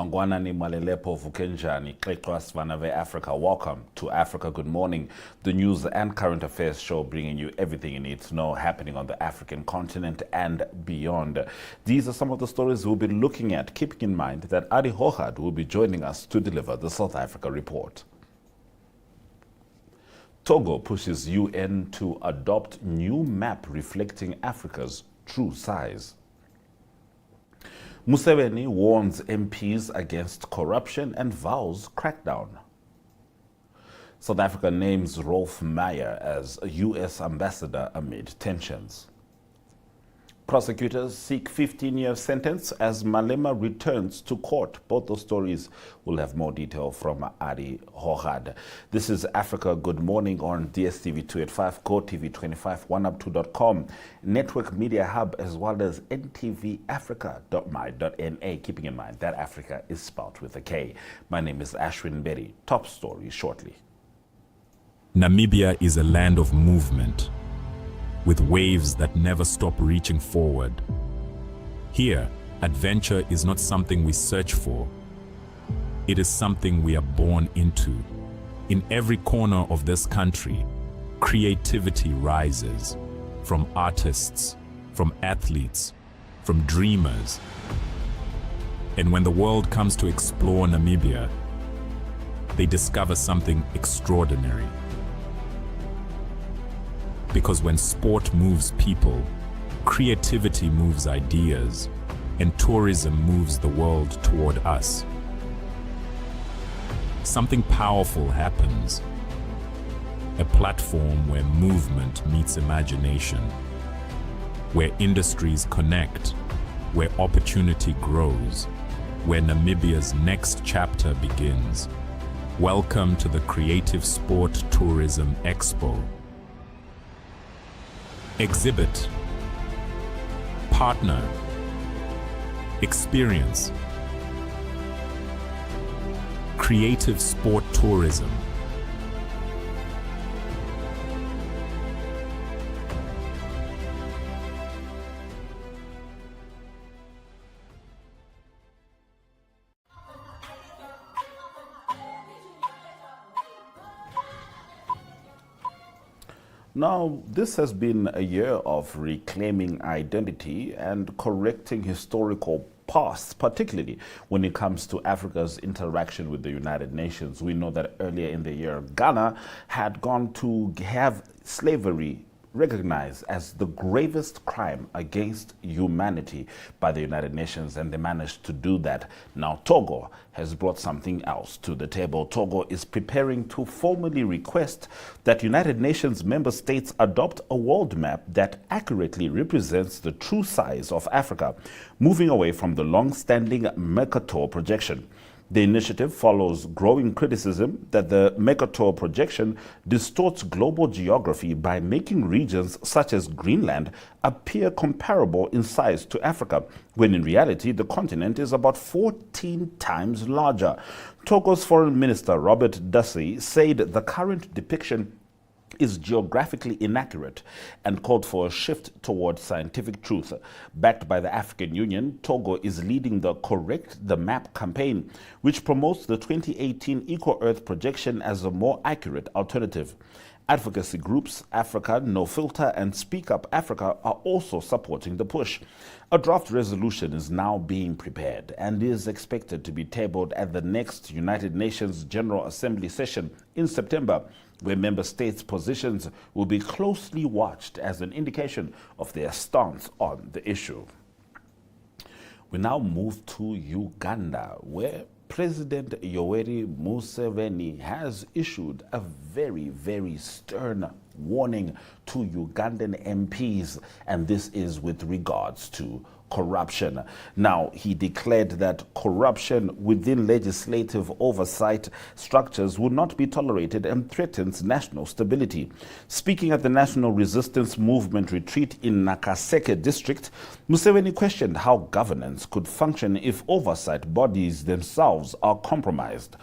Mangwanani Malelepo Vukenjani, Klekwas Vanave Africa. Welcome to Africa Good Morning, the news and current affairs show bringing you everything you need to know happening on the African continent and beyond. These are some of the stories we'll be looking at, keeping in mind that Adi Hohad will be joining us to deliver the South Africa report. Togo pushes UN to adopt new map reflecting Africa's true size. Museveni warns MPs against corruption and vows crackdown. South Africa names Roelf Meyer as a US ambassador amid tensions. Prosecutors seek 15-year sentence as Malema returns to court. Both those stories will have more detail from Adi Hohad. This is Africa Good Morning on DSTV 285, GOTV 25, 1up2.com, Network Media Hub, as well as NTVAFRIKA.MY.NA, keeping in mind that Africa is spelled with a K. My name is Ashwin Berry. Top story shortly. Namibia is a land of movement, with waves that never stop reaching forward. Here, adventure is not something we search for. It is something we are born into. In every corner of this country, creativity rises, from artists, from athletes, from dreamers. And when the world comes to explore Namibia, they discover something extraordinary. Because when sport moves people, creativity moves ideas, and tourism moves the world toward us. Something powerful happens. A platform where movement meets imagination, where industries connect, where opportunity grows, where Namibia's next chapter begins. Welcome to the Creative Sport Tourism Expo. Exhibit, partner, experience. Creative sport tourism. Now, this has been a year of reclaiming identity and correcting historical past, particularly when it comes to Africa's interaction with the United Nations. We know that earlier in the year, Ghana had gone to have slavery recognized as the gravest crime against humanity by the United Nations, and they managed to do that. Now Togo has brought something else to the table. Togo is preparing to formally request that United Nations member states adopt a world map that accurately represents the true size of Africa, moving away from the long-standing Mercator projection. The initiative follows growing criticism that the Mercator projection distorts global geography by making regions such as Greenland appear comparable in size to Africa, when in reality the continent is about 14 times larger. Togo's Foreign Minister Robert Dussey said the current depiction is geographically inaccurate and called for a shift towards scientific truth. Backed by the African Union, Togo is leading the Correct the Map campaign, which promotes the 2018 Eco-Earth projection as a more accurate alternative. Advocacy groups Africa, No Filter, and Speak Up Africa are also supporting the push. A draft resolution is now being prepared and is expected to be tabled at the next United Nations General Assembly session in September, where member states' positions will be closely watched as an indication of their stance on the issue. We now move to Uganda, where President Yoweri Museveni has issued a very, very stern warning to Ugandan MPs, and this is with regards to corruption. Now, he declared that corruption within legislative oversight structures will not be tolerated and threatens national stability. Speaking at the National Resistance Movement retreat in Nakaseke district, Museveni questioned how governance could function if oversight bodies themselves are compromised.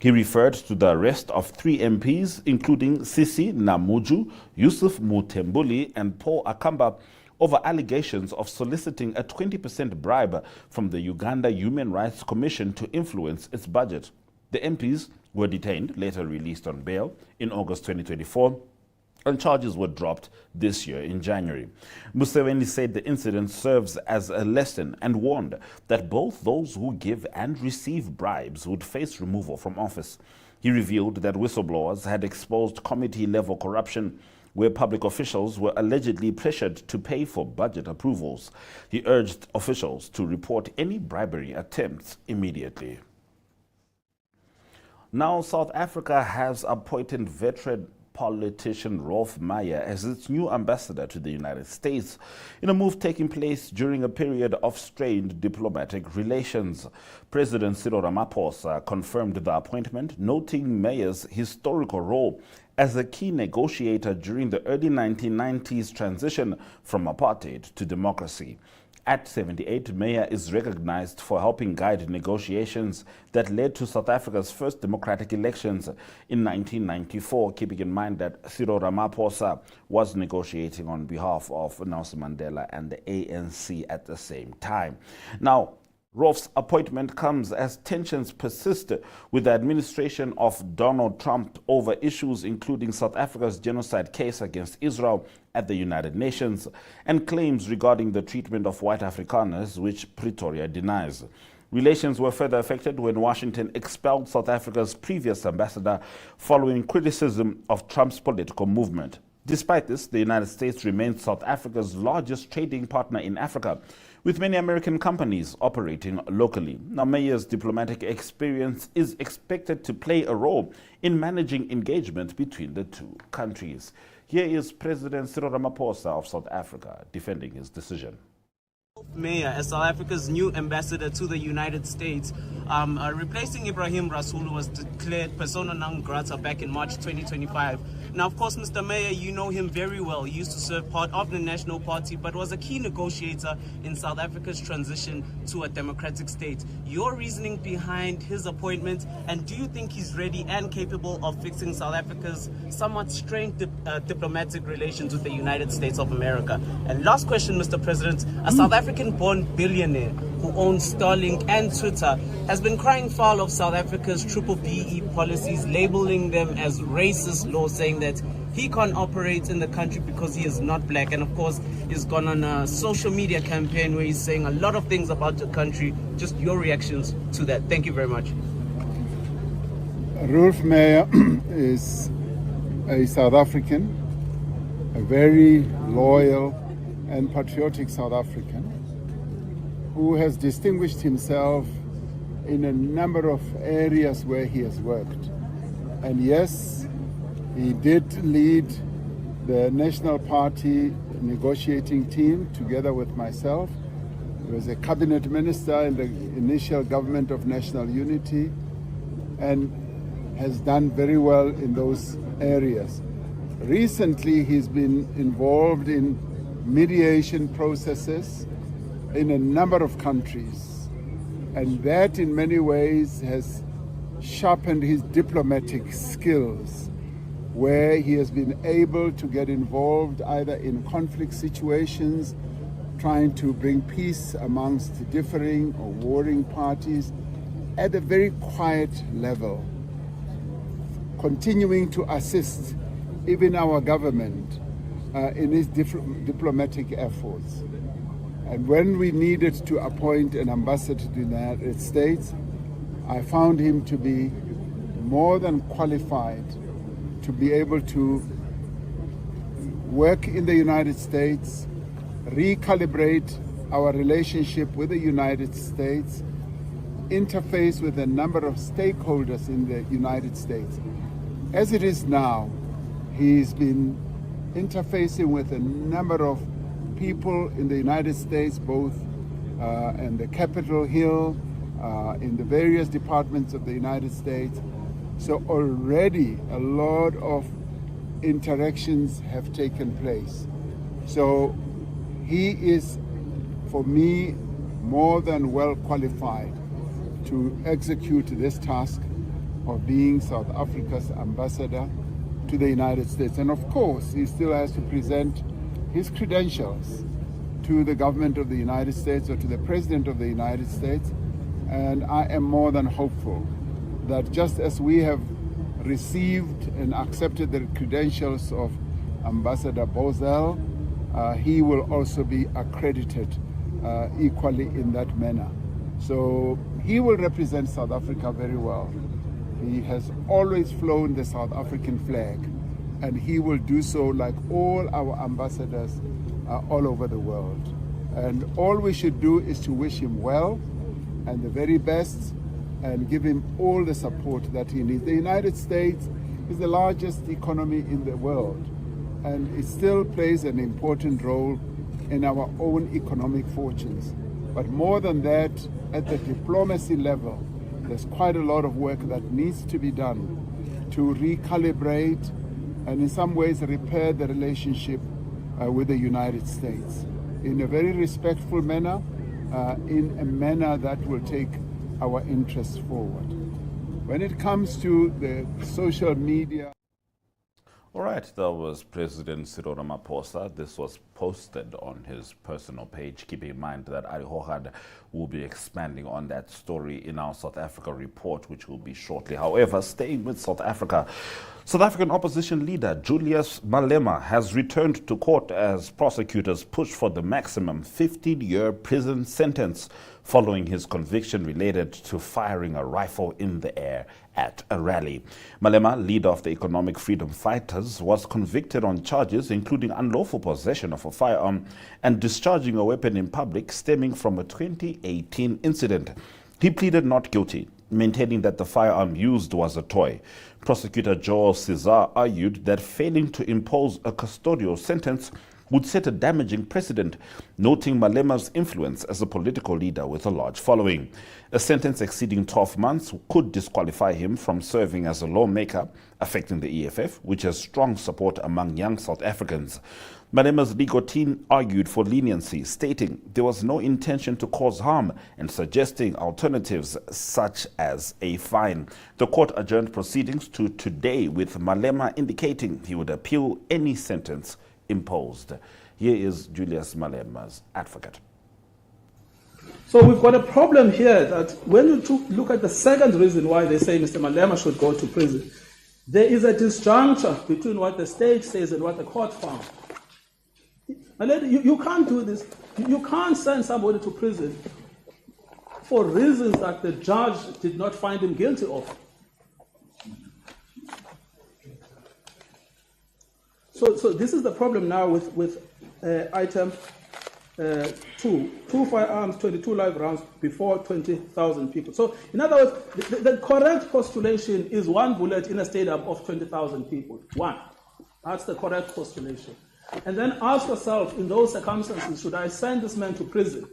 He referred to the arrest of 3 MPs, including Sisi Namuju, Yusuf Mutembuli, and Paul Akamba, over allegations of soliciting a 20% bribe from the Uganda Human Rights Commission to influence its budget. The MPs were detained, later released on bail in August 2024, and charges were dropped this year in January. Museveni said the incident serves as a lesson and warned that both those who give and receive bribes would face removal from office. He revealed that whistleblowers had exposed committee-level corruption where public officials were allegedly pressured to pay for budget approvals. He urged officials to report any bribery attempts immediately. Now, South Africa has appointed veteran politician Roelf Meyer as its new ambassador to the United States, in a move taking place during a period of strained diplomatic relations. President Cyril Ramaphosa confirmed the appointment, noting Meyer's historical role as a key negotiator during the early 1990s transition from apartheid to democracy. At 78, Meyer is recognized for helping guide negotiations that led to South Africa's first democratic elections in 1994, keeping in mind that Cyril Ramaphosa was negotiating on behalf of Nelson Mandela and the ANC at the same time. Now, Roelf's appointment comes as tensions persist with the administration of Donald Trump over issues including South Africa's genocide case against Israel at the United Nations and claims regarding the treatment of white Afrikaners, which Pretoria denies. Relations were further affected when Washington expelled South Africa's previous ambassador following criticism of Trump's political movement. Despite this, the United States remains South Africa's largest trading partner in Africa, with many American companies operating locally. Now, Meyer's diplomatic experience is expected to play a role in managing engagement between the two countries. Here is President Cyril Ramaphosa of South Africa defending his decision. Meyer, as South Africa's new ambassador to the United States, replacing Ibrahim Rasool, who was declared persona non grata back in March 2025. Now, of course, Mr. Meyer, you know him very well. He used to serve part of the National Party, but was a key negotiator in South Africa's transition to a democratic state. Your reasoning behind his appointment, and do you think he's ready and capable of fixing South Africa's somewhat strained diplomatic relations with the United States of America? And last question, Mr. President, a South African-born billionaire who owns Starlink and Twitter has been crying foul of South Africa's triple BE policies, labeling them as racist laws, saying that he can't operate in the country because he is not black. And of course, he's gone on a social media campaign where he's saying a lot of things about the country. Just your reactions to that. Thank you very much. Roelf Meyer is a South African, a very loyal and patriotic South African who has distinguished himself in a number of areas where he has worked. And yes, he did lead the National Party negotiating team together with myself. He was a cabinet minister in the initial government of national unity and has done very well in those areas. Recently, he's been involved in mediation processes in a number of countries, and that in many ways has sharpened his diplomatic skills, where he has been able to get involved either in conflict situations, trying to bring peace amongst differing or warring parties at a very quiet level, continuing to assist even our government in its diplomatic efforts. And when we needed to appoint an ambassador to the United States, I found him to be more than qualified to be able to work in the United States, recalibrate our relationship with the United States, interface with a number of stakeholders in the United States. As it is now, he's been interfacing with a number of people in the United States, both in the Capitol Hill, in the various departments of the United States. So already a lot of interactions have taken place. So he is, for me, more than well qualified to execute this task of being South Africa's ambassador to the United States. And of course, he still has to present his credentials to the government of the United States or to the President of the United States. And I am more than hopeful that just as we have received and accepted the credentials of Ambassador Bozell, he will also be accredited equally in that manner. So he will represent South Africa very well. He has always flown the South African flag, and he will do so like all our ambassadors all over the world. And all we should do is to wish him well and the very best and give him all the support that he needs. The United States is the largest economy in the world, and it still plays an important role in our own economic fortunes. But more than that, at the diplomacy level, there's quite a lot of work that needs to be done to recalibrate and in some ways repair the relationship with the United States in a very respectful manner, in a manner that will take our interests forward. When it comes to the social media, all right, that was President Cyril Ramaphosa. This was posted on his personal page. Keep in mind that Ari Hohad will be expanding on that story in our South Africa report, which will be shortly. However, staying with South Africa, South African opposition leader Julius Malema has returned to court as prosecutors push for the maximum 15-year prison sentence following his conviction related to firing a rifle in the air at a rally. Malema, leader of the Economic Freedom Fighters, was convicted on charges including unlawful possession of a firearm and discharging a weapon in public stemming from a 2018 incident. He pleaded not guilty, maintaining that the firearm used was a toy. Prosecutor Joel Cesar argued that failing to impose a custodial sentence would set a damaging precedent, noting Malema's influence as a political leader with a large following. A sentence exceeding 12 months could disqualify him from serving as a lawmaker, affecting the EFF, which has strong support among young South Africans. Malema's legal team argued for leniency, stating there was no intention to cause harm and suggesting alternatives such as a fine. The court adjourned proceedings to today, with Malema indicating he would appeal any sentence imposed. Here is Julius Malema's advocate. So we've got a problem here that when you look at the second reason why they say Mr. Malema should go to prison, there is a disjuncture between what the state says and what the court found. You can't do this. You can't send somebody to prison for reasons that the judge did not find him guilty of. So this is the problem now with item 2. 2 firearms, 22 live rounds before 20,000 people. So in other words, the correct postulation is 1 bullet in a stadium of 20,000 people. 1. That's the correct postulation. And then ask yourself, in those circumstances, should I send this man to prison?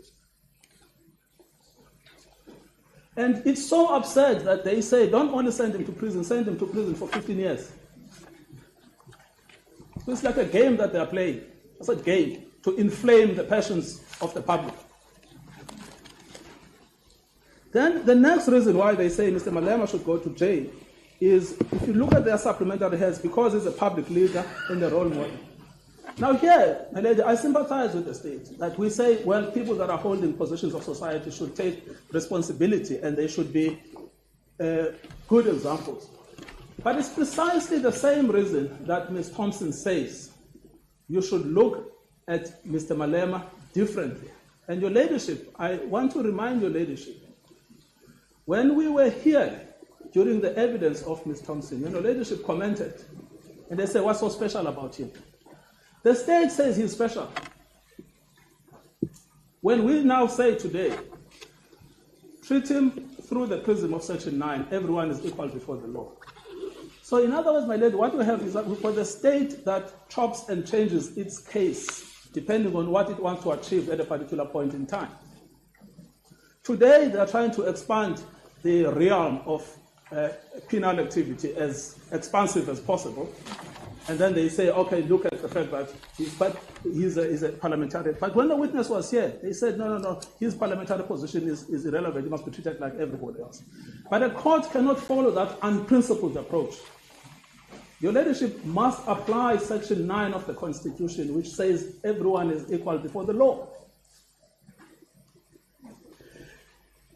And it's so absurd that they say, don't only send him to prison, send him to prison for 15 years. So it's like a game that they're playing. It's a game to inflame the passions of the public. Then the next reason why they say Mr. Malema should go to jail is, if you look at their supplementary heads, because he's a public leader and a role model. Now here, my lady, I sympathize with the state that we say, well, people that are holding positions of society should take responsibility and they should be good examples. But it's precisely the same reason that Ms. Thompson says you should look at Mr. Malema differently. And your ladyship, I want to remind your ladyship, when we were here during the evidence of Ms. Thompson, your ladyship commented, and they said, what's so special about him? The state says he's special. When we now say today, treat him through the prism of Section 9, everyone is equal before the law. So in other words, my lady, what we have is that for the state that chops and changes its case, depending on what it wants to achieve at a particular point in time. Today, they are trying to expand the realm of penal activity as expansive as possible. And then they say, okay, look at the fact that he's a parliamentarian. But when the witness was here, they said, no, his parliamentary position is irrelevant. He must be treated like everybody else. But a court cannot follow that unprincipled approach. Your ladyship must apply Section 9 of the Constitution, which says everyone is equal before the law.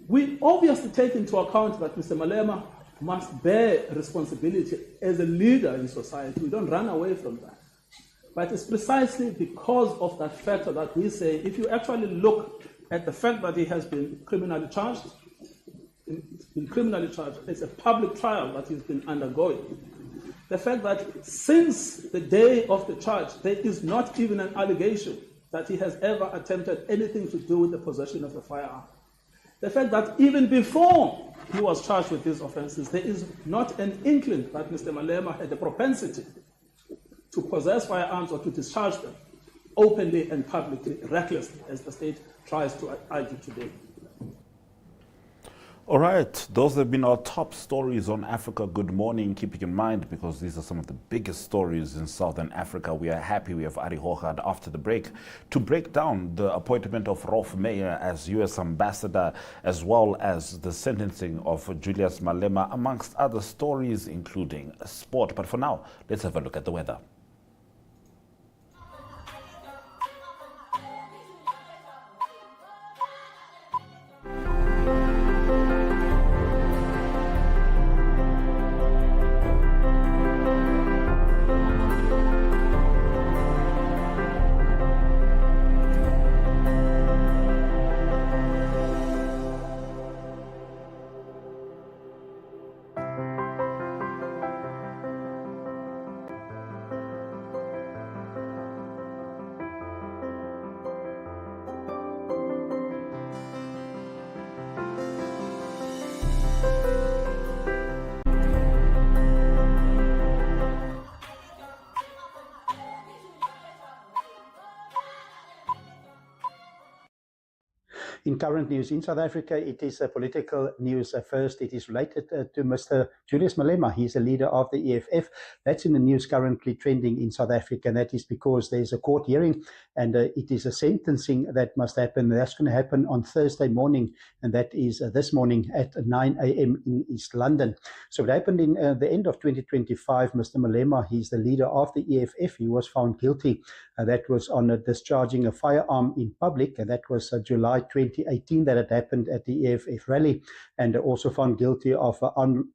We obviously take into account that Mr. Malema must bear responsibility as a leader in society. We don't run away from that. But it's precisely because of that factor that we say, if you actually look at the fact that he has been criminally charged, it's a public trial that he's been undergoing. The fact that since the day of the charge, there is not even an allegation that he has ever attempted anything to do with the possession of a firearm. The fact that even before he was charged with these offenses, there is not an inkling that Mr. Malema had a propensity to possess firearms or to discharge them openly and publicly, recklessly, as the state tries to argue today. All right, those have been our top stories on Africa Good Morning. Keeping in mind, because these are some of the biggest stories in Southern Africa, we are happy we have Ari Hochad after the break to break down the appointment of Roelf Meyer as U.S. ambassador, as well as the sentencing of Julius Malema, amongst other stories, including sport. But for now, let's have a look at the weather. In current news in South Africa, it is political news. First, it is related to Mr. Julius Malema. He's the leader of the EFF. That's in the news currently trending in South Africa, and that is because there's a court hearing, and it is a sentencing that must happen. That's going to happen on Thursday morning, and that is this morning at 9 a.m. in East London. So it happened in the end of 2025. Mr. Malema, he's the leader of the EFF. He was found guilty. That was on discharging a firearm in public, and that was July 2018 that had happened at the EFF rally, and also found guilty of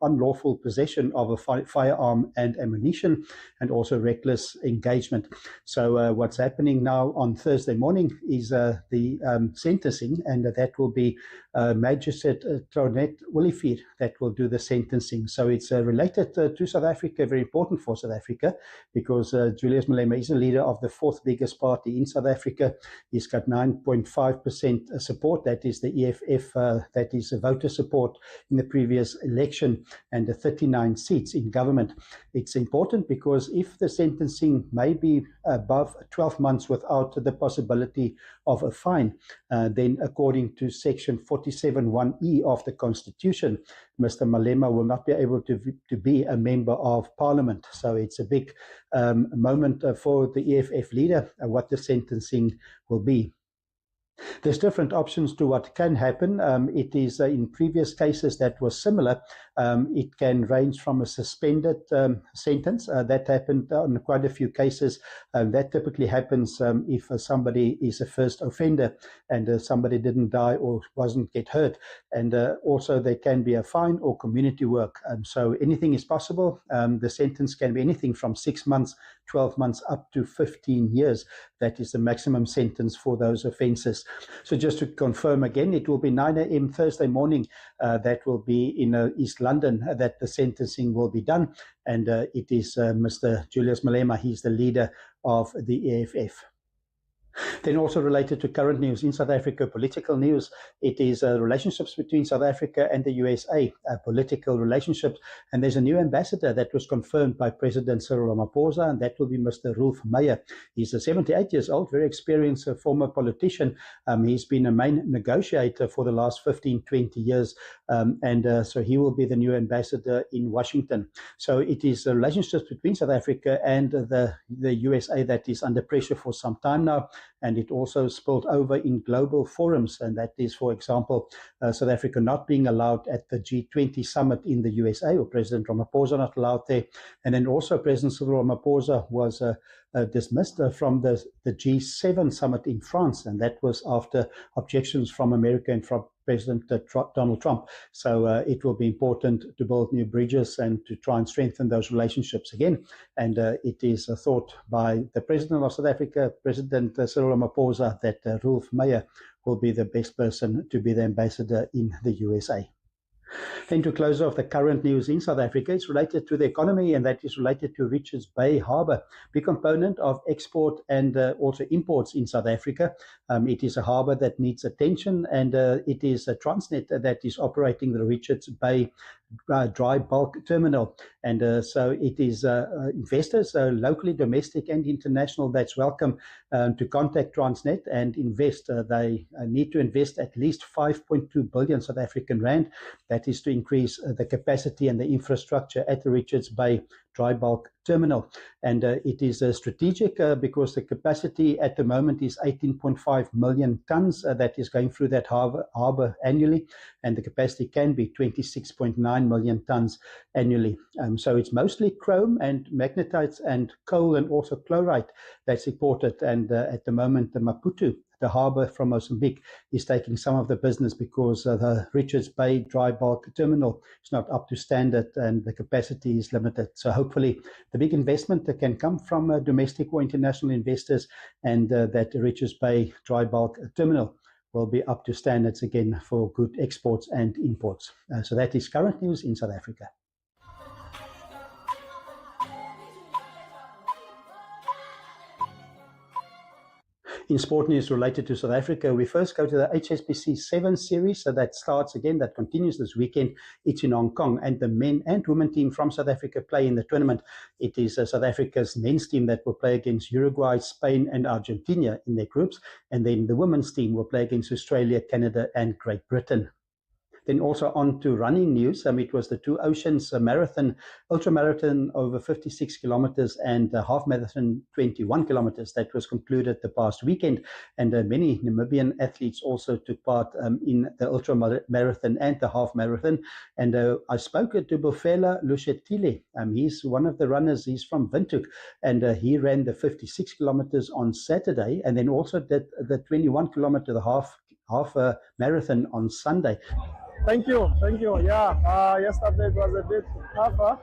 unlawful possession of a firearm and ammunition, and also reckless engagement. So what's happening now on Thursday morning is the sentencing, and that will be Magistrate Tronet Willifeer that will do the sentencing. So it's related to South Africa, very important for South Africa, because Julius Malema is a leader of the fourth biggest party in South Africa. He's got 9.5% support. That is the EFF, that is voter support in the previous election, and 39 seats in government. It's important because if the sentencing may be above 12 months without the possibility of a fine, then according to section 47(1)(e) of the Constitution, Mr. Malema will not be able to be a member of parliament. So it's a big moment for the EFF leader, what the sentencing will be. There's different options to what can happen. It is in previous cases that was similar. It can range from a suspended sentence. That happened on quite a few cases. That typically happens if somebody is a first offender and somebody didn't die or wasn't get hurt. And also there can be a fine or community work. So anything is possible. The sentence can be anything from 6 months, 12 months, up to 15 years. That is the maximum sentence for those offences. So just to confirm again, it will be 9 a.m. Thursday morning. That will be in East London that the sentencing will be done. And it is Mr. Julius Malema. He's the leader of the EFF. Then also related to current news in South Africa, political news, it is relationships between South Africa and the USA, political relationships. And there's a new ambassador that was confirmed by President Cyril Ramaphosa, and that will be Mr. Roelf Meyer. He's 78 years old, very experienced former politician. He's been a main negotiator for the last 15, 20 years. So he will be the new ambassador in Washington. So it is relationships between South Africa and the USA that is under pressure for some time now. And it also spilled over in global forums, and that is, for example, South Africa not being allowed at the G20 summit in the USA, or President Ramaphosa not allowed there. And then also President Cyril Ramaphosa was dismissed from the G7 summit in France, and that was after objections from America and from President Donald Trump. So it will be important to build new bridges and to try and strengthen those relationships again. And it is thought by the President of South Africa, President Cyril Ramaphosa, that Roelf Meyer will be the best person to be the ambassador in the USA. Then to close off the current news in South Africa, it's related to the economy, and that is related to Richards Bay Harbour, big component of export and also imports in South Africa. It is a harbour that needs attention, and it is a Transnet that is operating the Richards Bay dry bulk terminal. And so it is investors, locally, domestic and international, that's welcome to contact Transnet and invest. They need to invest at least 5.2 billion South African rand. That is to increase the capacity and the infrastructure at the Richards Bay dry bulk terminal. And it is strategic because the capacity at the moment is 18.5 million tons that is going through that harbour annually, and the capacity can be 26.9 million tons annually. So it's mostly chrome and magnetites and coal and also chlorite that's imported. And at the moment, the Maputo, the harbour from Mozambique, is taking some of the business because the Richards Bay dry bulk terminal is not up to standard and the capacity is limited. So hopefully the big investment that can come from domestic or international investors, and that Richards Bay dry bulk terminal will be up to standards again for good exports and imports. So that is current news in South Africa. In sport news related to South Africa, we first go to the HSBC 7 series. So that starts again, that continues this weekend. It's in Hong Kong, and the men and women team from South Africa play in the tournament. It is South Africa's men's team that will play against Uruguay, Spain and Argentina in their groups. And then the women's team will play against Australia, Canada and Great Britain. Then also on to running news. It was the Two Oceans marathon, ultramarathon over 56 kilometers and half marathon 21 kilometers that was concluded the past weekend. And many Namibian athletes also took part in the ultramarathon and the half marathon. And I spoke to Bofela Lushetile. He's one of the runners. He's from Windhoek, and he ran the 56 kilometers on Saturday, and then also did the 21 kilometer, the half marathon on Sunday. Thank you. Yeah, yesterday it was a bit tougher,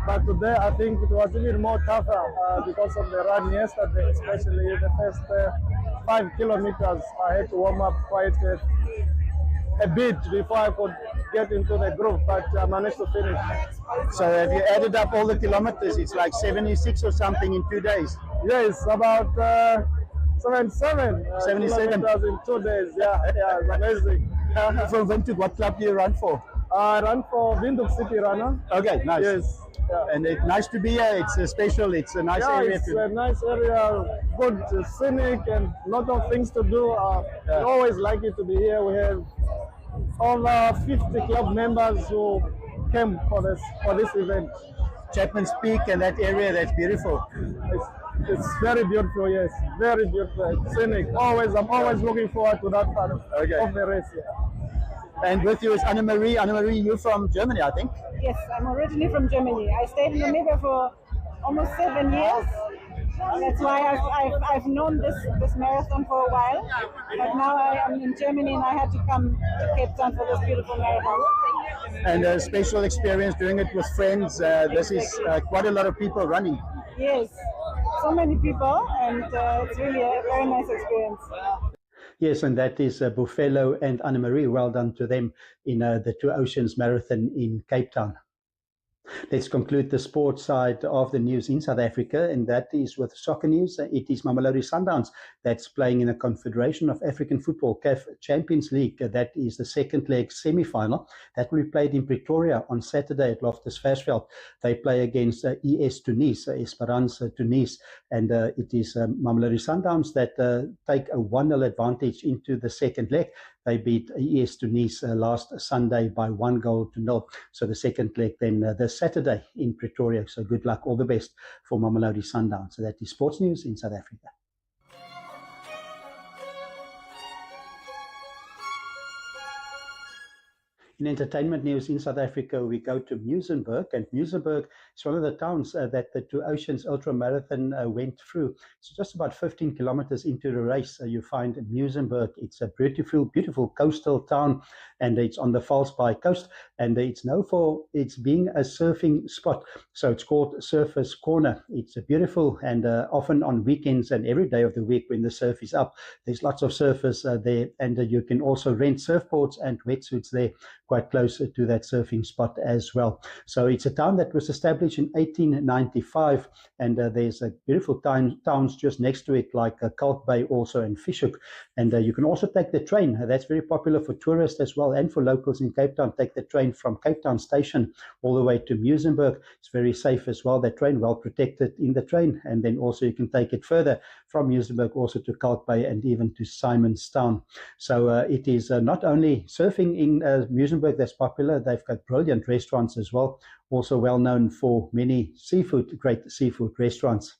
but today I think it was even more tougher because of the run yesterday, especially the first 5 kilometers. I had to warm up quite a bit before I could get into the group, but I managed to finish. So have you added up all the kilometers? It's like 76 or something in 2 days? Yes, about 77 kilometers in 2 days. Yeah, it's amazing. From Windhoek, what club do you run for? I run for Windhoek City Runner. Okay, nice. Yes. Yeah. And it's nice to be here. It's special. It's a nice area. It's a nice area, good, scenic, and a lot of things to do. We always like it to be here. We have over 50 club members who came for this event. Chapman's Peak and that area, that's beautiful. It's very beautiful, yes. Very beautiful, scenic. I'm always looking forward to that part of the race. Yeah. And with you is Anne-Marie. Anne-Marie, you're from Germany, I think? Yes, I'm originally from Germany. I stayed in Namibia for almost 7 years. That's why I've known this marathon for a while. But now I am in Germany and I had to come to Cape Town for this beautiful marathon. And a special experience doing it with friends. This is quite a lot of people running. Yes, so many people, and it's really a very nice experience. Yes, and that is Bofelo and Anne-Marie. Well done to them in the Two Oceans Marathon in Cape Town. Let's conclude the sports side of the news in South Africa, and that is with soccer news. It is Mamelodi Sundowns that's playing in a Confederation of African Football CAF Champions League. That is the second leg semi-final. That will be played in Pretoria on Saturday at Loftus Versfeld. They play against ES Tunis, Esperance Tunis, and it is Mamelodi Sundowns that take a 1-0 advantage into the second leg. They beat ES Tunis last Sunday by 1-0. So the second leg then this Saturday in Pretoria. So good luck, all the best for Mamelodi Sundowns. So that is sports news in South Africa. In entertainment news in South Africa, we go to Muizenberg, and Muizenberg is one of the towns that the Two Oceans Ultra Marathon went through. So just about 15 kilometers into the race, you find Muizenberg. It's a beautiful, beautiful coastal town, and it's on the Valsbaai coast, and it's known for its being a surfing spot. So it's called Surfers Corner. It's beautiful, and often on weekends and every day of the week when the surf is up, there's lots of surfers there, and you can also rent surfboards and wetsuits there, quite close to that surfing spot as well. So it's a town that was established in 1895, and there's a beautiful towns just next to it, like Kalk Bay also and Fishhoek. And you can also take the train. That's very popular for tourists as well, and for locals in Cape Town. Take the train from Cape Town Station all the way to Muizenberg. It's very safe as well, that train, well protected in the train. And then also you can take it further from Muizenberg also to Kalk Bay and even to Simonstown. So it is not only surfing in Muizenberg that's popular. They've got brilliant restaurants as well, also well known for many great seafood restaurants.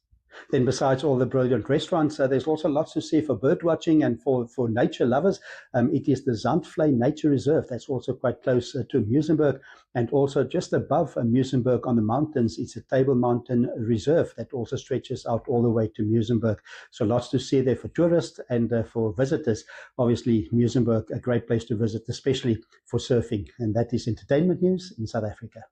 Then besides all the brilliant restaurants, there's also lots to see for bird watching and for nature lovers. It is the Zandvlei Nature Reserve. That's also quite close to Muizenberg, and also just above Muizenberg on the mountains, it's a Table Mountain Reserve that also stretches out all the way to Muizenberg. So lots to see there for tourists and for visitors. Obviously, Muizenberg, a great place to visit, especially for surfing. And that is entertainment news in South Africa.